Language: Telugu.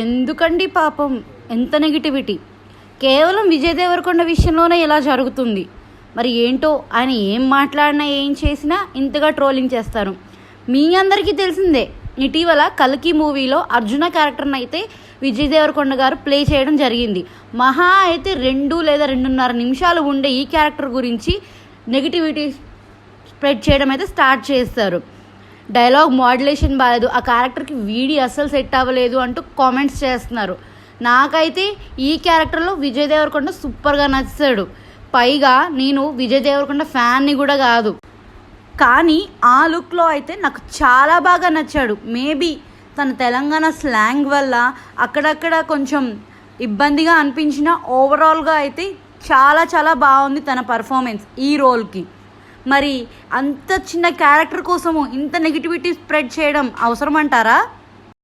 ఎందుకండి పాపం ఎంత నెగిటివిటీ. కేవలం విజయ్ దేవరకొండ విషయంలోనే ఇలా జరుగుతుంది. మరి ఏంటో ఆయన ఏం మాట్లాడినా ఏం చేసినా ఇంతగా ట్రోలింగ్ చేస్తారు. మీ అందరికీ తెలిసిందే, ఇటీవల కల్కి మూవీలో అర్జున క్యారెక్టర్ని అయితే విజయ్ దేవరకొండ గారు ప్లే చేయడం జరిగింది. మహా అయితే 2 లేదా 2.5 నిమిషాలు ఉండే ఈ క్యారెక్టర్ గురించి నెగిటివిటీ స్ప్రెడ్ చేయడం అయితే స్టార్ట్ చేస్తారు. డైలాగ్ మోడ్యులేషన్ బాగాలేదు, ఆ క్యారెక్టర్కి వీడియో అస్సలు సెట్ అవ్వలేదు అంటూ కామెంట్స్ చేస్తున్నారు. నాకైతే ఈ క్యారెక్టర్లో విజయ్ దేవరకొండ సూపర్గా నచ్చాడు. పైగా నేను విజయ్ దేవరకొండ ఫ్యాన్ని కూడా కాదు, కానీ ఆ లుక్లో అయితే నాకు చాలా బాగా నచ్చాడు. మేబీ తన తెలంగాణ స్లాంగ్ వల్ల అక్కడక్కడ కొంచెం ఇబ్బందిగా అనిపించిన ఓవరాల్గా అయితే చాలా చాలా బాగుంది తన పర్ఫార్మెన్స్ ఈ రోల్కి. మరి అంత చిన్న క్యారెక్టర్ కోసము ఇంత నెగిటివిటీ స్ప్రెడ్ చేయడం అవసరం అంటారా?